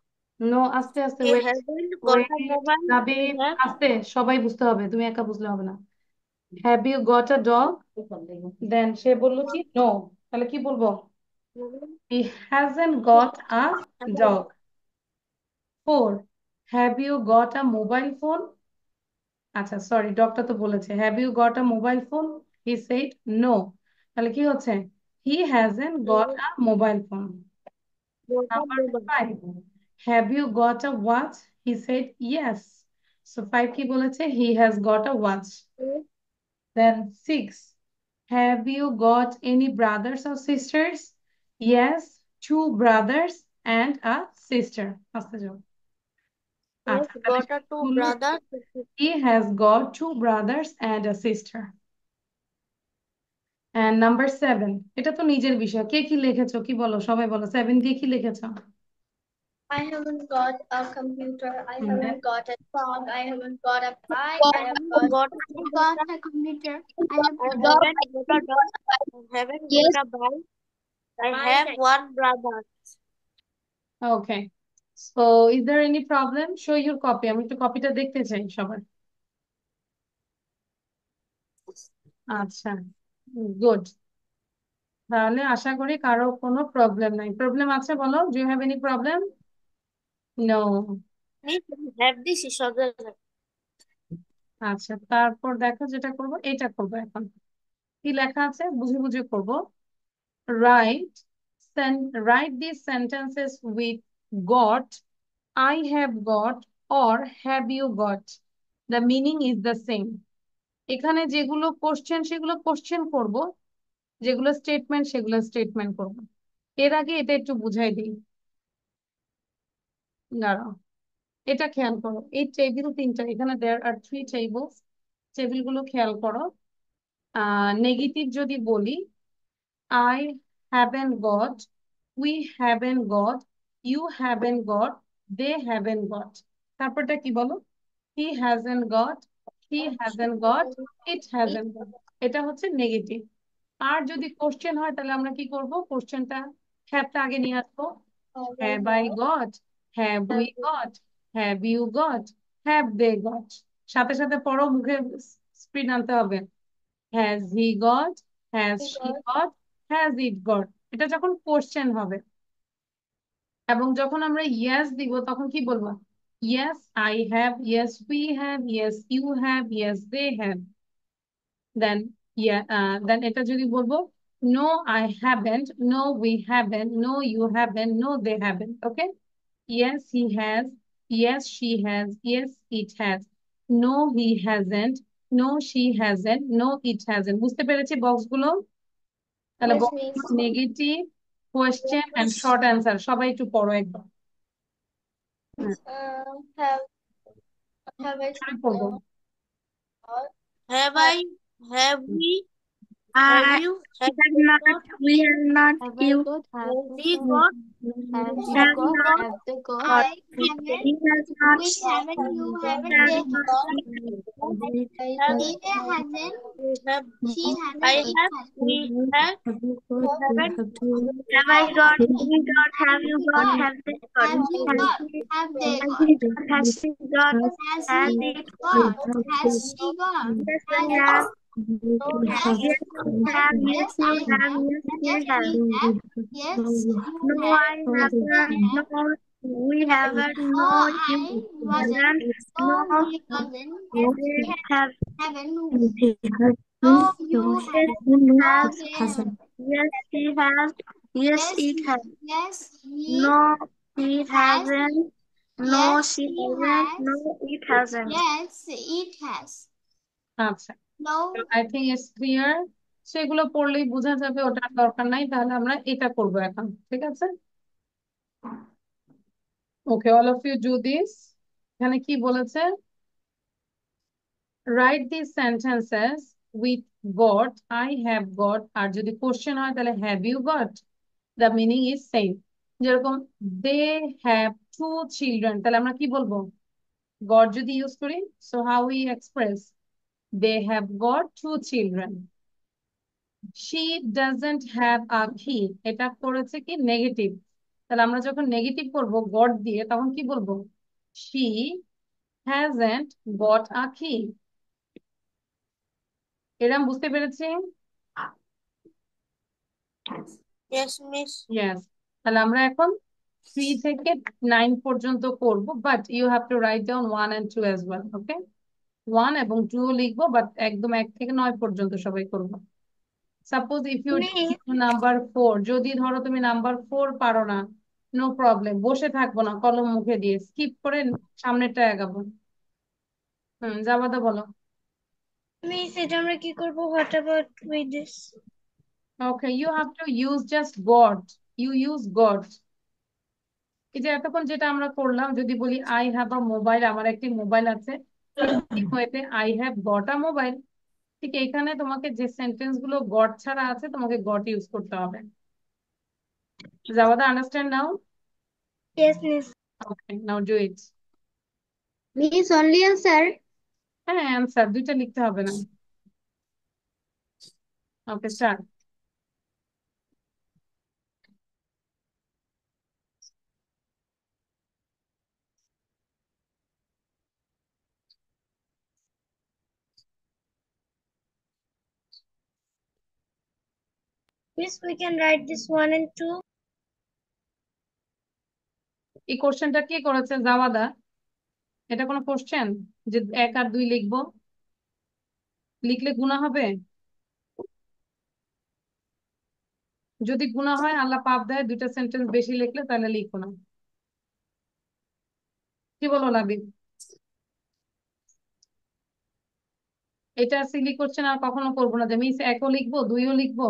No, আস্তে আস্তে He wait. haven't got Wait. a mobile. নাবি He has. আস্তে সবাই বুঝতে হবে তুমি একা বুঝলে হবে না। Have you got a dog? Then সে বললো কি no, তাহলে কি বলবো? He hasn't got a dog. 4. Have you got a mobile phone? আচ্ছা সরি ডগটা তো বলেছে have you got a mobile phone? He said no. তাহলে কি হচ্ছে? He hasn't got a mobile phone. Number 5. Have you got a watch? He said yes. So 5 কি বলেছে? He has got a watch. Then 6. Have you got any brothers or sisters? Yes, 2 brothers and a sister. আস্তে যাও। He has আচ্ছা তাহলে got a two বললো brothers. he has got 2 brothers and a sister. And number 7. এটা তো নিজের বিষয়। কে কি লিখেছো? কি বলো? সবাই বলো 7 দিয়ে কি লিখেছো? I haven't got a computer. I And then haven't got a dog. I haven't got a bike. I haven't got a computer. A computer. I have I haven't got a dog. I haven't got a bike. I have one brother. okay. So is there any problem? Show your copy. আমি একটু কপিটা দেখতে চাই সবার। আচ্ছা good. তাহলে আশা করি কারো কোনো প্রবলেম নাই। প্রবলেম আছে বলো? Do you have any problem? No. Please have this sugar. আচ্ছা তারপর দেখো যেটা করব এটা করবো এখন। কি লেখা আছে বুঝে বুঝে করবো। Right write these sentences with got, I have got or have you got. The meaning is the same. এখানে যেগুলো কোশ্চেন সেগুলো কোশ্চেন করব, যেগুলো স্টেটমেন্ট সেগুলো স্টেটমেন্ট করব। এর আগে এটা একটু বুঝাই দিই, দাঁড়াও। এটা খেয়াল করো, এই টেবিল তিনটা, এখানে দেয়ার আর থ্রি টেবিলস। টেবিল গুলো খেয়াল করো। নেগেটিভ যদি বলি, I haven't got, we haven't got, you haven't got, they haven't got. তারপরটা কি বলো? He hasn't got, he hasn't got, it hasn't got. এটা হচ্ছে নেগেটিভ। আর যদি কোশ্চেন হয় তাহলে আমরা কি করব? কোশ্চেনটা হ্যাভটা আগে নিয়ে আসবো। Have I got, have we got, have you got, have they got। সাথে সাথে পরও মুখে স্পিড আনতে হবে। Has he got, has she got, has it got. এটা যখন কোশ্চেন হবে, এবং যখন আমরা ইয়েস দিব তখন কি বলবো? Yes I have, yes we have, yes you have, yes they have. Then then এটা যদি বলবো, no I haven't, no we haven't, no you haven't, no they haven't. Okay? Yes he has, yes she has, yes it has, no he hasn't, no she hasn't, no it hasn't. বুঝতে পেরেছি বক্সগুলো? তাহলে Yes, miss. Negative, question and short answer সবাই একটু পড়ো একবার। হুম, Have I শুরু করবো। Have I? Have we? I Have you? Have have you not, got? we have not, have I you got, have Have they we got, got? have you have got, not have they got, got, I haven't. he has not, We haven't. You haven't. have They not, got. Have. they They hasn't. we Have. she I hasn't, have. We have. You haven't. have I got, we got, have you got, have they got, Have you got? Have they has got? he got, has she got, Has has he it got? Has she got? yes, we Has have, Yes, yes, we have, yes, yes, you I have, have. yes, we Yes, have, we have. Yes, you no, have. I haven't, Have. no, we haven't, No, no, you I wasn't. haven't, No, no, he wasn't. they have, Haven't. no, No, you yes, haven't. we No, have, they have. yes, he has, yes, Yes, it has, yes, he no, he has. hasn't, no, Yes, she he hasn't, has. no, it hasn't. Yes, it has. আচ্ছা, No, I think it's clear. সেগুলো পড়লেই বোঝা যাবে, ওটার দরকার নাই। তাহলে আমরা এটা করবো এখন, ঠিক আছে? Okay, all of you do this. এখানে কি বলেছে? Write this sentences with got, I have got. আর যদি কোশ্চেন হয় তাহলে have you got, the meaning is same. যেরকম দে হ্যাভ টু চিলড্রেন, তাহলে আমরা কি বলবো? গট যদি ইউজ করি, so how we express? They have got two children. She doesn't have a কি, এটা করেছে কি নেগেটিভ। তাহলে আমরা যখন নেগেটিভ করব গট দিয়ে, তখন কি বলবো? শি হ্যাজন্ট গট আ কি। এরকম বুঝতে পেরেছি? yes, miss. ইয়েস। তাহলে আমরা এখন 3 থেকে 9 পর্যন্ত করব, but you have to write down 1 and 2 as well. Okay? 1 এবং 2 লিখবো, বাট একদম 1 থেকে 9 পর্যন্ত সবাই করবো। সাপোজ ইফ ইউ নাম্বার 4, যদি ধরো তুমি নাম্বার 4 পারো না, নো প্রবলেম, বসে থাকবো না, কলম মুখে দিয়ে স্কিপ করে সামনেরটা আগাবো। জাবাদা বলো। Miss, এটা আমরা কি করবো? What about with this? Okay, you have to use just got. You use got. এই যে এতক্ষণ যেটা আমরা করলাম, যদি বলি আই হ্যাভ আ মোবাইল, আমার একটি মোবাইল আছে, হয়েছে I have got a mobile. ঠিক এখানে তোমাকে যে সেন্টেন্স গুলো গড ছাড়া আছে, তোমাকে গট ইউজ করতে হবে। জাবাদা, understand now? Yes, miss. Okay, now do it. Miss, only answer. হ্যাঁ, অ্যান্সার দুইটা লিখতে হবে না। Okay, start. Miss, we can write this 1 and 2. এই কোশ্চেনটা কে করেছে? জাওয়াদা। এটা কোনো কোশ্চেন যে 1 আর 2 লিখবো? লিখলে গুনাহ হবে? যদি গুনাহ হয়, আল্লাহ পাপ দেয়, দুইটা সেন্টেন্স বেশি লিখলে, তাহলে লিখো না। কি বলো লাবিব? এটা সিলি কোশ্চেন আর কখনো করবো না, যে মিস 1ও লিখবো 2ও লিখবো।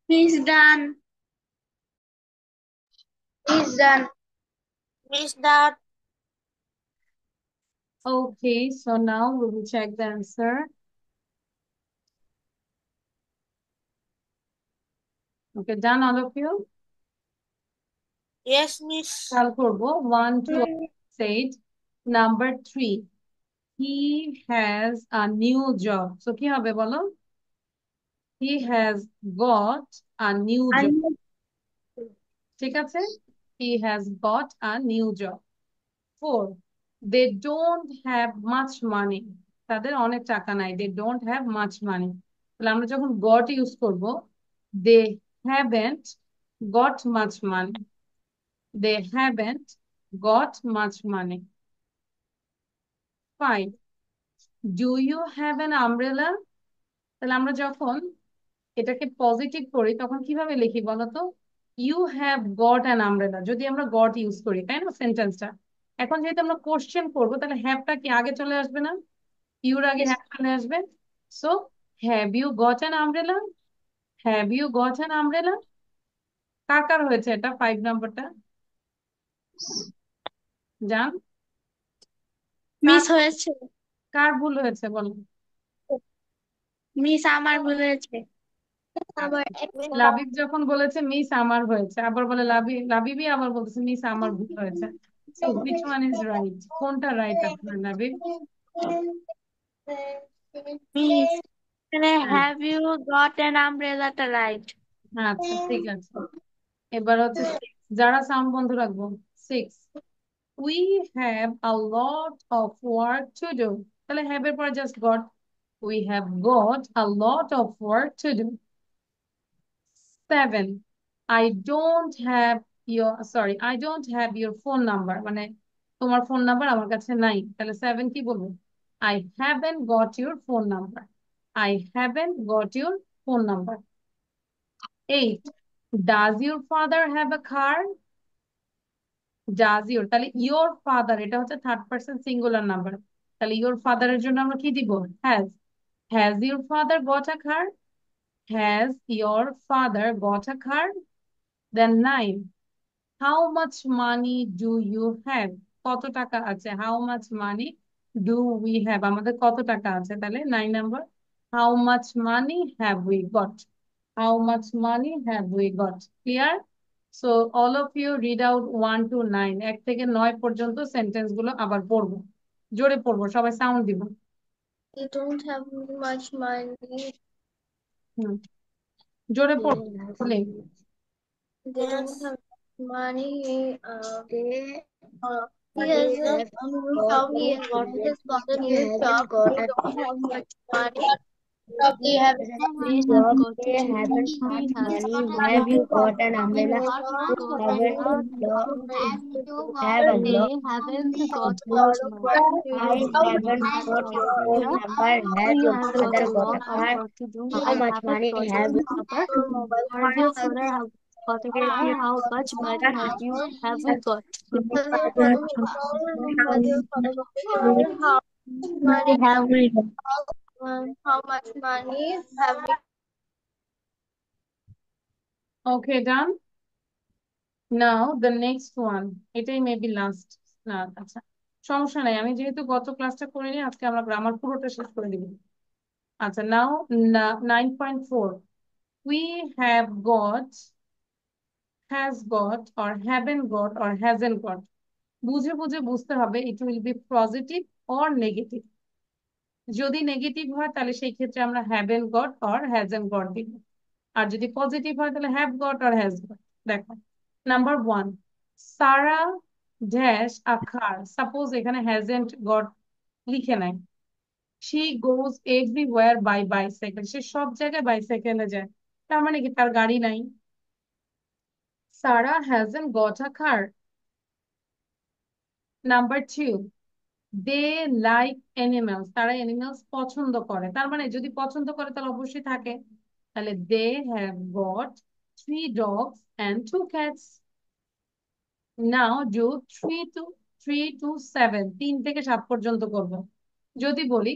He's done. He's done. Miss that. Okay, so now we will check the answer. Okay, done all of you? Yes, Miss. খেয়াল করবো 1 2 said number 3 he has a new job, so কি হবে বলো? He has got a new job, ঠিক আছে? He has got a new job. 4 they don't have much money, তাদের অনেক টাকা নাই, they don't have much money, তাহলে আমরা যখন got ইউজ করব, they haven't got much money, they haven't got much money. 5 do you have an umbrella, তাহলে আমরা যখন এটাকে পজিটিভ করি তখন কিভাবে লিখি বলতো? You have got an umbrella, যদি আমরা গট ইউজ করি, তাই না সেন্টেন্সটা? এখন যেহেতু আমরা কোশ্চেন করবো, তাহলে হ্যাভটা কি আগে চলে আসবে না? ইউর আগে হ্যাভ চলে আসবে। So have you got an umbrella, have you got an umbrella. কার কার হয়েছে এটা 5 নাম্বারটা? জান মিস হয়েছে। কার ভুল হয়েছে বলো? মিস আমার ভুল হয়েছে। লাবিব যখন বলেছে মিস আমার হয়েছে, আবার বলে লাবিবি আবার বলতেছে মিস আমার ভুল হয়েছে। So which one is right? কোনটা রাইট আপনার লাবিব? মিস এখানে হ্যাঁ, হ্যাভ ইউ গট অ্যান আমব্রেলাটা রাইট। আচ্ছা ঠিক আছে। এবার হচ্ছে 6, যারা সাউন্ড বন্ধ রাখবো। 6 we have a lot of work to do, তাহলে have এর পরে just got, we have got a lot of work to do. 7 I don't have I don't have your phone number, মানে তোমার ফোন নাম্বার আমার কাছে নাই, তাহলে 7 কি বলবো? I haven't got your phone number, I haven't got your phone number. 8 does your father have a car, does your, তাহলে your father এটা হচ্ছে থার্ড পারসন সিঙ্গুলার নাম্বার, তাহলে your father এর জন্য আমরা কি দিব? has your father got a car, has your father got a car. Then 9 how much money do you have, কত টাকা আছে? how much money do we have, আমাদের কত টাকা আছে, তাহলে 9 number how much money have we got, how much money have we got. Clear? So all of you read out 1 to 9, 1 থেকে 9 পর্যন্ত সেন্টেন্স গুলো আবার পড়বো, জোরে পড়বো, সবাই সাউন্ড দিব। They don't have much money. হুম, জোরে পড়বো। They don't have money. They He has have a new got job. He new has got a he new job. hasn't got They a don't have much money. They job, haven't they haven't got money. Have you got an umbrella? You haven't have a lot. I haven't got your phone number. Has your father got a car? How much money have you How much money have we? Okay, done. Now the next one, এটাই maybe last না, আচ্ছা সমস্যা নাই, আমি যেহেতু গত ক্লাসটা করিনি, আজকে আমরা গ্রামার পুরোটা শেষ করে দিব। আচ্ছা নাও 9.4 we have got, has got or haven't got or hasn't got, বুঝে বুঝে বুঝতে হবে it will be positive or negative. যদি নেগেটিভ হয় তাহলে সেই ক্ষেত্রে আমরা haven't got or hasn't got দিব, আর যদি পজিটিভ হয় তাহলে have got or has got। দেখো number 1 Sarah dash a car, suppose এখানে hasn't got লিখে নাই, she goes everywhere by bicycle, সে সব জায়গায় বাইসাইকেলে যায়, তার মানে কি তার গাড়ি নাই। Sarah hasn't got a car. Number 2 they like animals, তারা অ্যানিমালস পছন্দ করে, তার মানে যদি পছন্দ করে তাহলে অবশ্যই থাকে, তাহলে they have got 3 dogs and 2 cats. Now do 3 to 7, 3 থেকে 7 পর্যন্ত করব। যদি বলি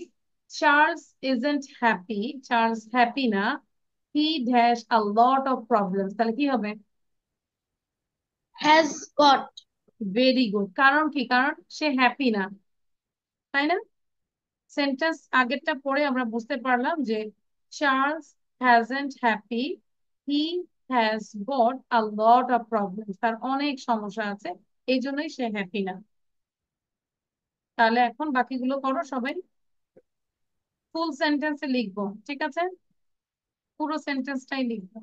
Charles isn't happy, Charles happy না, he dash a lot of problems, তাহলে কি হবে? has got very good. কারণ কি? কারণ সে হ্যাপি না, তাই না? সেন্টেন্স আগেরটা পড়ে আমরা বুঝতে পারলাম যে Charles hasn't happy, he has got a lot of problems, তার অনেক সমস্যা আছে, এই জন্যই সে হ্যাপি না। তাহলে এখন বাকিগুলো করো সবাই, ফুল সেন্টেন্সে লিখবো, ঠিক আছে? পুরো সেন্টেন্সটাই লিখবো।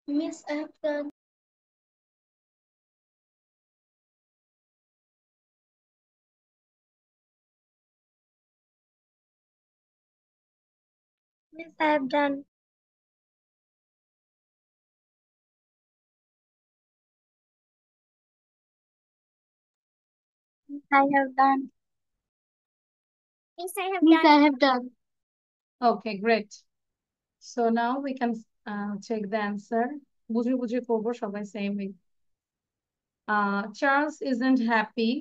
Miss, I have done. Yes, I have done. I have done. Miss, I have Miss, done. I have done. Okay, great. So now we can check the answer. বুঝে বুঝে করবো সবাই same way. Charles isn't happy.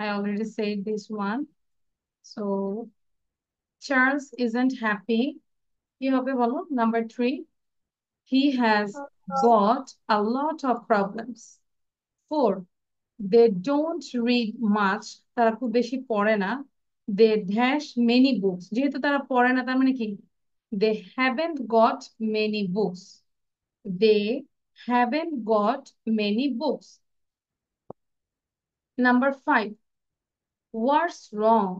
I already said this one. So Charles isn't happy. কি হবে বলো? Number 3. He has got a lot of problems. 4. They don't read much. তারা খুব বেশি পড়ে না. They dash many books. যেহেতু তারা পড়ে না তার মানে কি? They haven't got many books. They haven't got many books. Number 5. What's wrong?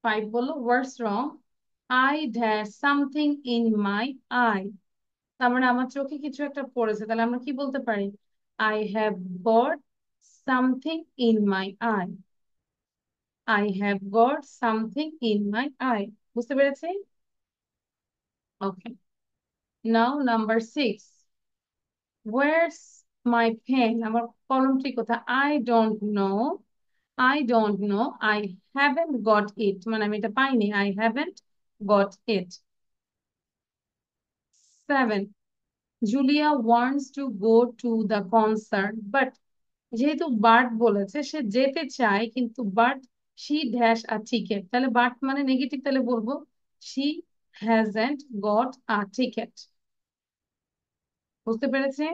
5 বলো, what's wrong? I dash something in my eye. তার মানে আমার চোখে কিছু একটা পড়েছে, তাহলে আমরা কি বলতে পারি? I have got something in my eye. I have got something in my eye. বুঝতে পেরেছি? Okay. Now number 6. Where's my pen? আমার কলমটি কোথায়? I don't know. I don't know. I haven't got it. মানে আমি এটা পাইনি. I haven't got it. 7. Julia wants to go to the concert, but যেহেতু bird বলেছে সে যেতে চায় কিন্তু but she dash a ticket, তাহলে বাট মানে নেগেটিভ, তাহলে বলবো she hasn't got a ticket. বুঝতে পেরেছি?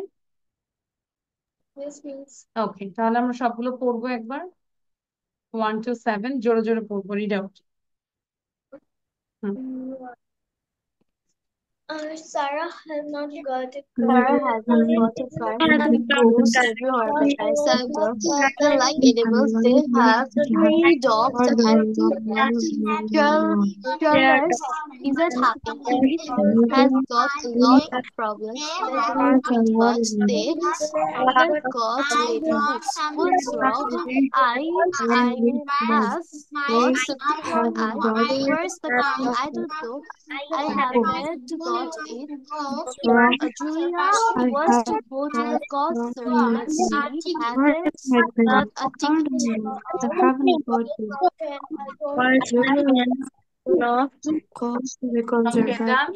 Yes, miss. ওকে, তাহলে আমরা সবগুলো পড়বো একবার। 1 to 7 জোরে জোরে পড়বো, read out. Sarah has not got a Sarah car. hasn't got a car. He goes everywhere by bicycle. They like animals. They have three dogs and two cats. Charles isn't happy. He has got a lot of problems. They don't read much. They haven't got many books. What's wrong? I have got something in my eye. Where's the pen? I don't know. I haven't got it. Julia wants to go to the concert, but she hasn't got a ticket. Okay, done.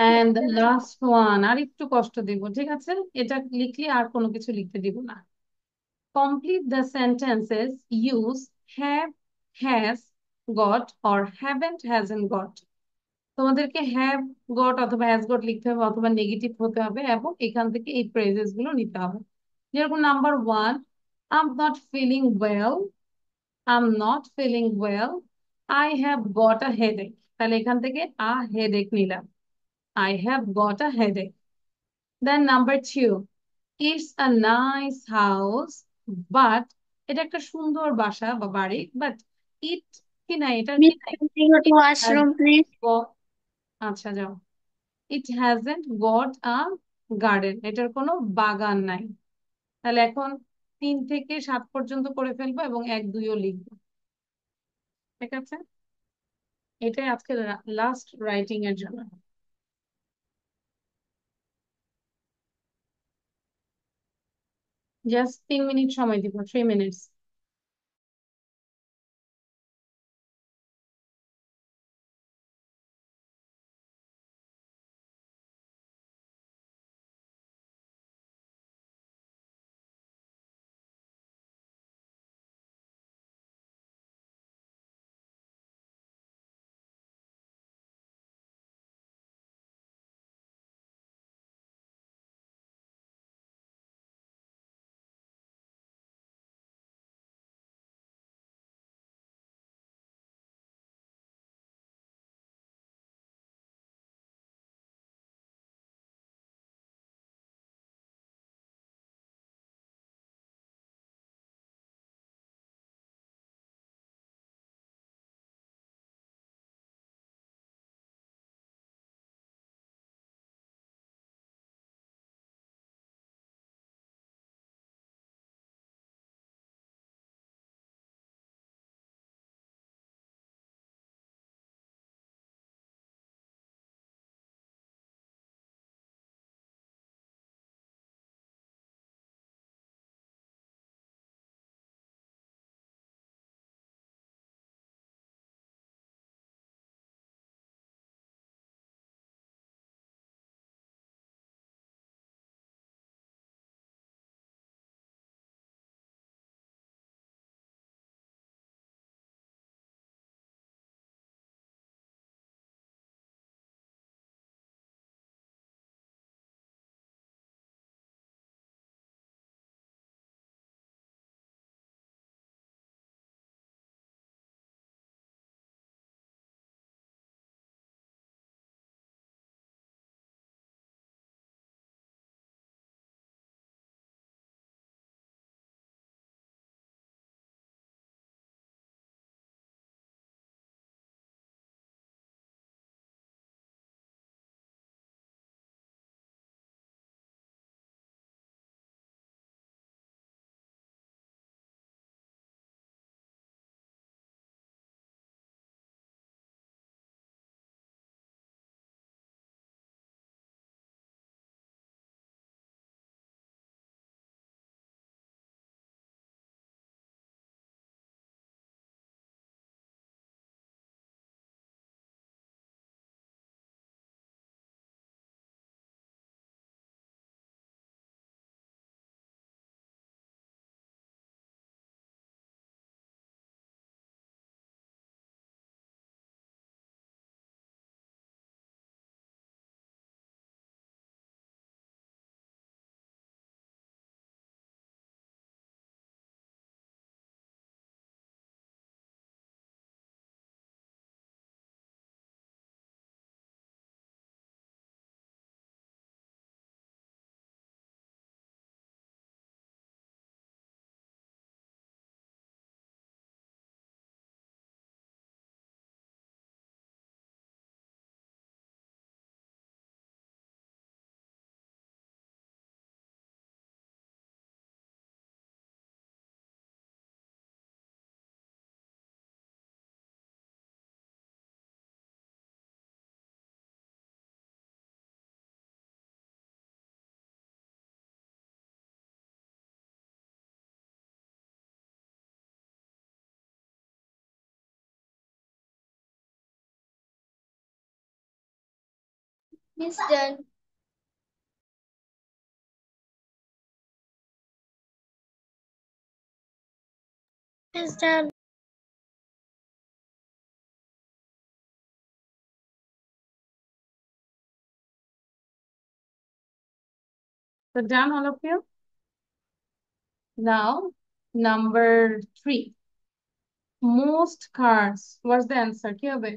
And the last one, আর একটু কষ্ট দিব, ঠিক আছে? এটা লিখলে আর কোনো কিছু লিখতে দিব না। Complete the sentences. Use have, has, got or haven't, hasn't got. তোমাদেরকে have got অথবা has got লিখতে হবে অথবা নেগেটিভ হতে হবে এবং এখান থেকে এই ফ্রেজেস গুলো নিতে হবে। যেরকম number 1, I'm not feeling well. I'm not feeling well. I have got a headache. তাহলে এখান থেকে a headache নিলাম। I have got a headache. Then number 2, it's a nice house, but এটা একটা সুন্দর বাসা বা বাড়ি, but it কি নাই, এটা কি নাই? Can you go to washroom, please? আচ্ছা যাও। It hasn't got a garden. এটার কোনো বাগান নাই। তাহলে এখন 3 থেকে 7 পর্যন্ত করে ফেলবো এবং 1, 2ও লিখবো। ঠিক আছে? এটাই আজকে লাস্ট রাইটিং এর জন্য। জাস্ট 3 মিনিট সময় দিব, 3 minutes. Miss done. Miss done. So done, all of you? Now, number 3. Most cars. What's the answer? কি হবে?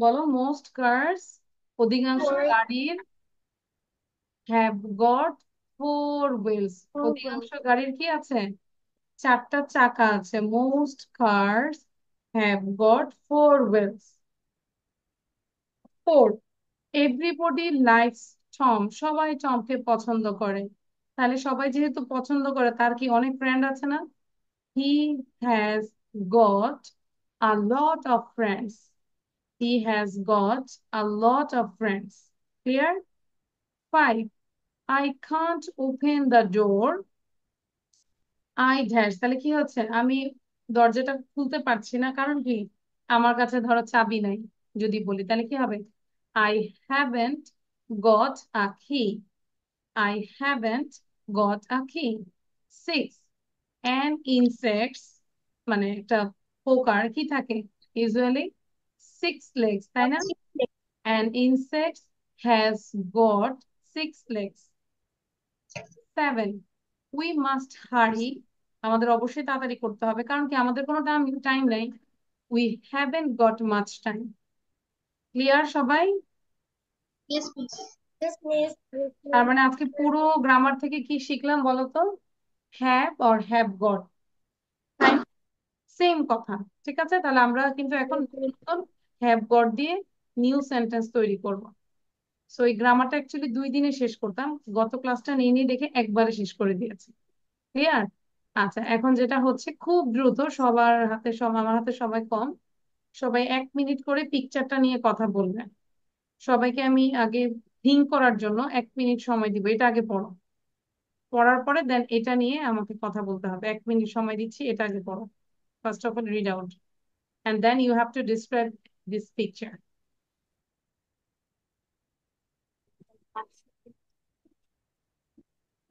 বলো, most cars, অধিকাংশ গাড়ির have got 4 wheels. অধিকাংশ গাড়ির কি আছে? 4টা চাকা আছে. Most cars have got 4 wheels. 4. Everybody likes Tom. সবাই টমকে পছন্দ করে। তাহলে সবাই যেহেতু পছন্দ করে, তার কি অনেক ফ্রেন্ড আছে না? He has got a lot of friends. He has got a lot of friends. Clear? 5. I can't open the door. I dash. তাহলে কি হচ্ছে? আমি দরজাটা খুলতে পারছি না, কারণ কি? আমার কাছে ধরো চাবি নাই। যদি বলি তাহলে কি হবে? I haven't got a key. I haven't got a key. 6. And insects, মানে একটা পোকার কি থাকে? Usually 6 legs, তাই না? An insect has got 6 legs. 7. We must hurry. আমাদের অবশ্যই তাড়াতাড়ি করতে হবে, কারণ কি আমাদের কোনো টাইম নাই. We haven't got much time. Clear সবাই? Yes, miss. Yes, miss. তার মানে আজকে পুরো গ্রামার থেকে কি শিখলাম বলো তো? হ্যাভ অর হ্যাভ গট, তাই সেম কথা। ঠিক আছে, তাহলে আমরা কিন্তু এখন নতুন হ্যাভ গট দিয়ে নিউ সেন্টেন্স তৈরি করব। সো এই গ্রামারটা অ্যাকচুয়ালি 2 দিনে শেষ করতাম, গত ক্লাসটা নিয়ে নিয়ে দেখে একবারে শেষ করে দিয়েছি। ক্লিয়ার? আচ্ছা, এখন যেটা হচ্ছে খুব দ্রুত, সবার হাতে আমার হাতে সময় কম, সবাই 1 মিনিট করে পিকচারটা নিয়ে কথা বলবেন। সবাইকে আমি আগে থিঙ্ক করার জন্য 1 মিনিট সময় দিব, এটা আগে পড়ো। পড়ার পরে দেন এটা নিয়ে আমাকে কথা বলতে হবে। 1 মিনিট সময় দিচ্ছি, এটা আগে পড়ো। First of all read out and then you have to describe this picture.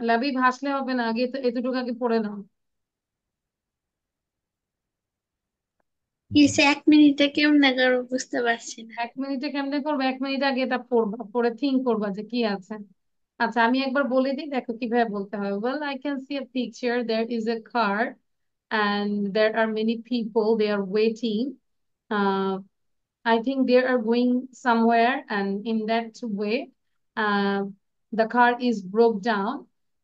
Labib হাসলে হবে না, আগে তো এতটুকু আগে পড়ে নাও। কিসে 1 মিনিটে কেমনে করবো বুঝতে পারছি না। 1 মিনিটে কেমনে করবো? 1 মিনিট আগে এটা পড়বা, পড়ে থিঙ্ক করবা যে কি আছে। আচ্ছা, আমি একবার বলে দিই, দেখো কিভাবে বলতে হয়। Well, I can see a picture. There is a car and there are many people. They are waiting. Uh, I think they are going somewhere, and in that way, uh, the car is broke down,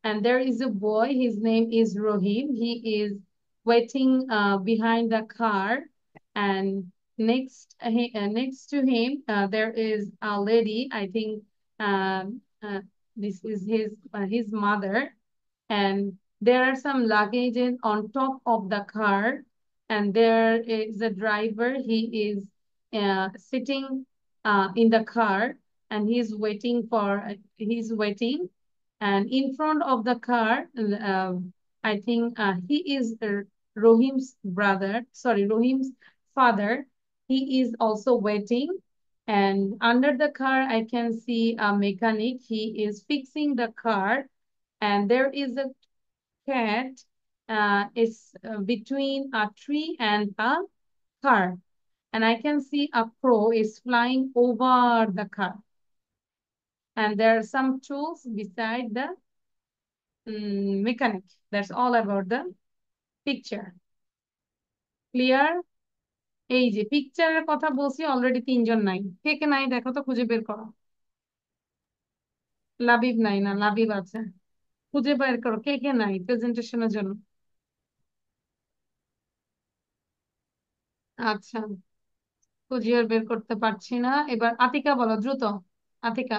and there is a boy. His name is Rohim. He is waiting behind the car, and next to him there is a lady. I think this is his mother, and there are some luggages on top of the car, and there is a driver. He is sitting in the car, and he's waiting, and in front of the car, I think he is Rohim's brother, sorry, Rohim's father. He is also waiting, and under the car I can see a mechanic. He is fixing the car, and there is a cat is between a tree and a car, and I can see a crow is flying over the car, and there are some tools beside the mechanic. That's all about the picture. Clear? এই যে পিকচারের কথা বলছি, already 3 জন নাই। কে কে নাই দেখো তো, খুঁজে বের করো। লাবিব নাই, না লাবিব আছে। খুঁজে বের করো কে কে নাই প্রেজেন্টেশনের জন্য। আচ্ছা, খুঁজে বের করতে পারছি না। এবার আতিকা বলো দ্রুত। Atika.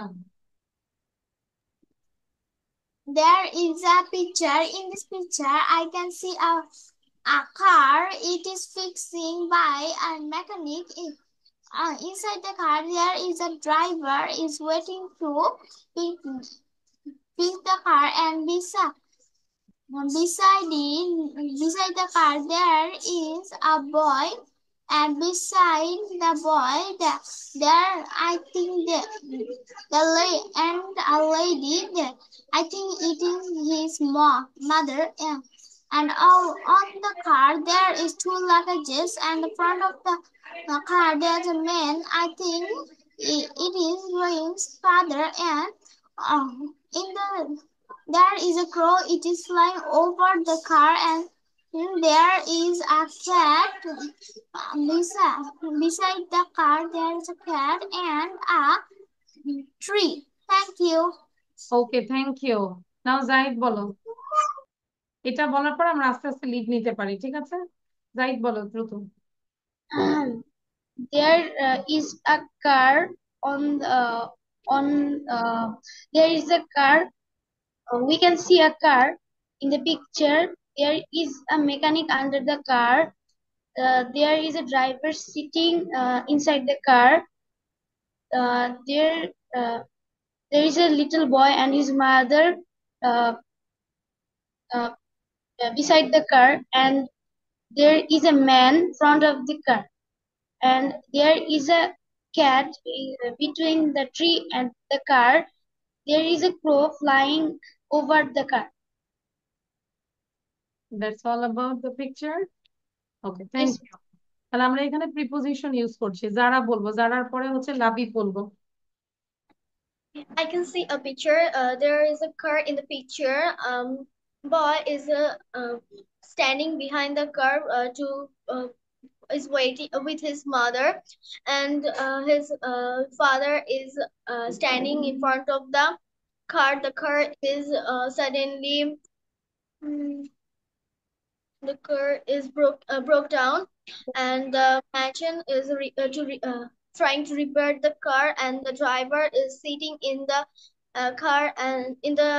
There is a picture. In this picture, I can see a car. It is fixing by a mechanic. Inside the car, there is a driver is waiting to fix the car, and beside the car, there is a boy And beside the boy, there I think and a lady there. I think it is his mother. And on the car there is two luggages, and the front of the car there's a man. I think it is Rain's father, and in there is a crow. It is flying over the car, and there is a cat beside the car. There is a cat and a tree. Thank you. Okay, thank you. Now Zahid বলো। এটা বলার পর আমরা আস্তে আস্তে lead নিতে পারি, ঠিক আছে? জাহিদ বলো দ্রুত। There is a car on there is a car. We can see a car in the picture. There is a mechanic under the car. There is a driver sitting inside the car. There is a little boy and his mother uh, uh, beside the car, and there is a man in front of the car, and there is a cat between the tree and the car. There is a crow flying over the car. That's all about the picture. Okay, thank you. তাহলে আমরা এখানে preposition use করছি। যারা বলবো, যারার পরে হচ্ছে লাবিব বলবো। I can see a picture. There is a car in the picture. Boy is standing behind the car is waiting with his mother, and his father is standing in front of the car. The car is suddenly. The car is broke down, and the machine is trying to repair the car, and the driver is sitting in the car, and in the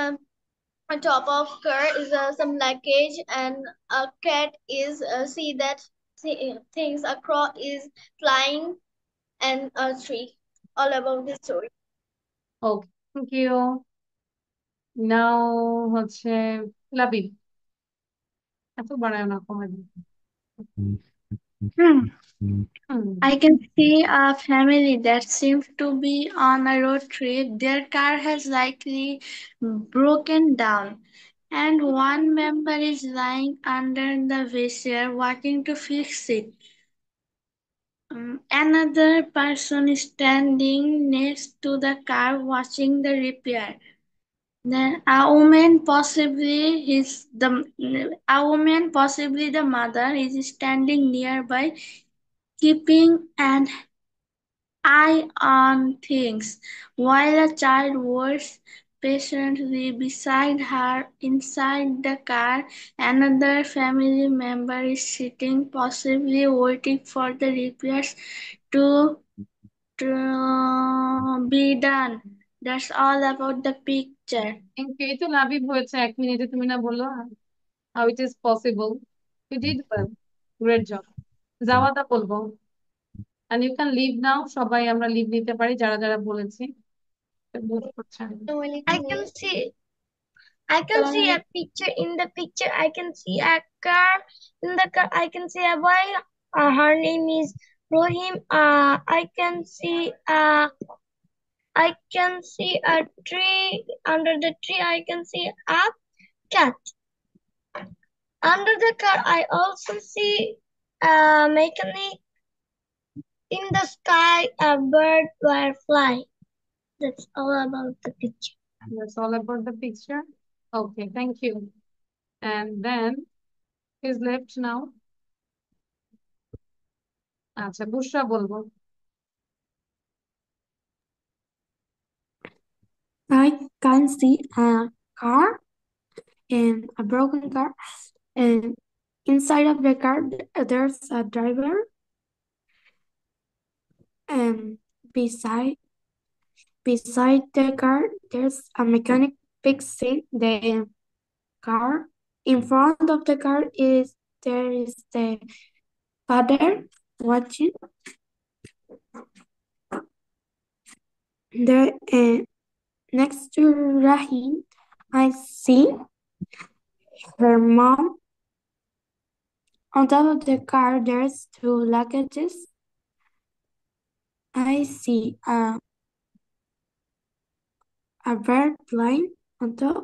on top of car is some luggage, and a cat is things a crow is flying, and a tree. All about this story. Okay, thank you. Now হচ্ছে লাবিব। এত বাড়ায় না, কমে দিন। I can see a family that seems to be on a road trip. Their car has likely broken down, and one member is lying under the visor waiting to fix it. Another person is standing next to the car watching the repair. Then a woman, possibly the mother, is standing nearby, keeping an eye on things, while a child waits patiently beside her inside the car. Another family member is sitting, possibly waiting for the repairs to, to be done. That's all about the picture. Thank you. এই তো লাবিব হয়েছে 1 মিনিটে, তুমি না বললো how it is possible. You did well, great job. Jawada বলবো। and you can leave now, সবাই আমরা লিভ নিতে পারি যারা যারা বলেছি। বুঝ করছেন। I can see a picture. In the picture, I can see a car. In the car, I can see a boy. Her name is Rohim. I can see a tree. Under the tree, I can see a cat. Under the car, I also see a mechanic. In the sky, a bird were flying. That's all about the picture. That's all about the picture. Okay, thank you. And then is left now? আচ্ছা, বুশরা বলবো। I can see a car and a broken car, and inside of the car there's a driver, and beside the car there's a mechanic fixing the car. In front of the car there is the father watching. There next to Rahim, I see her mom On top of the car, there's two luggages. I see a bird flying on top,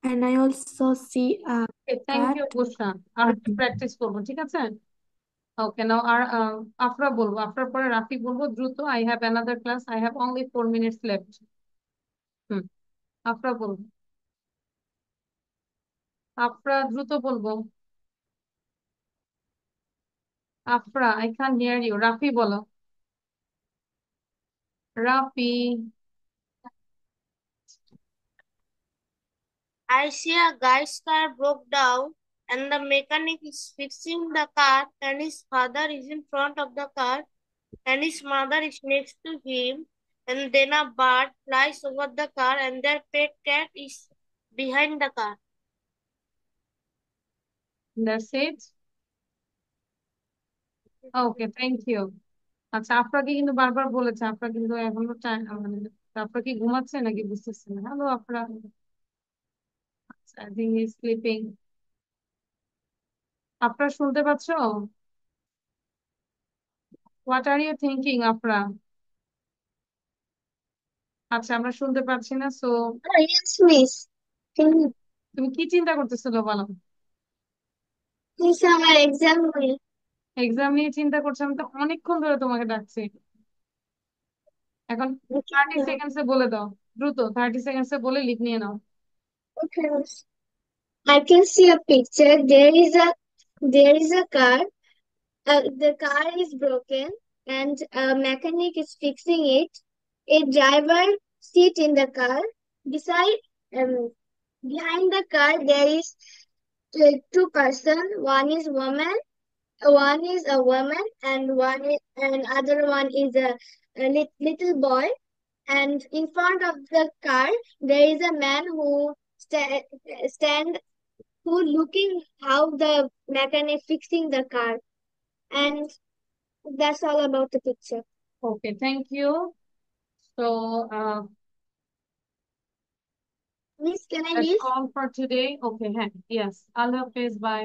and I also see a Okay, thank cat. you, Usha. আর একটু practice করবো, ঠিক আছে? ওকে, নাও আর আফরা বলবো, আফরার পরে রাফি বলবো দ্রুত। I have another class, I have only 4 minutes left. Hmm, Afra বলবো। আফরা দ্রুত বলবো। Afra, I can hear you. Rafi বলো। Rafi. I see a guy's car broke down and the mechanic is fixing the car and his father is in front of the car and his mother is next to him and then a bird flies over the car and their pet cat is behind the car. That's it. Okay, thank you. আচ্ছা, আপনাকে কিন্তু বারবার বলেছে, আপনার কিন্তু এখনো মানে আপনার কি ঘুমাচ্ছে নাকি বুঝতেছি না। হ্যালো আপনার, আই থিঙ্ক ইজ স্লিপিং। আপনার শুনতে পাচ্ছো? What are you thinking Afra? আচ্ছা, আমরা শুনতে পাচ্ছি না, সো Yes, miss. তুমি কি চিন্তা করতেছিল বলো? Miss, আমার এক্সাম নেই। এক্সাম নিয়ে চিন্তা করছো? আমি তো অনেকক্ষণ ধরে তোমাকে ডাকছি। এখন 30 সেকেন্ডসে বলে দাও, দ্রুত 30 সেকেন্ডসে বলে লিখ নিয়ে নাও। Okay, miss. I can see a picture. There is a car. The car is broken and a mechanic is fixing it. A driver sit in the car. Beside, um, behind the car there is two person. One is a woman, and other one is a little boy. And in front of the car there is a man who stand who looking how the mechanic fixing the car. And that's all about the picture. Okay, thank you. তো Miss, can I that's leave? all for today. Okay, হ্যাঁ, yes, আল্লাহ হাফেজ, by.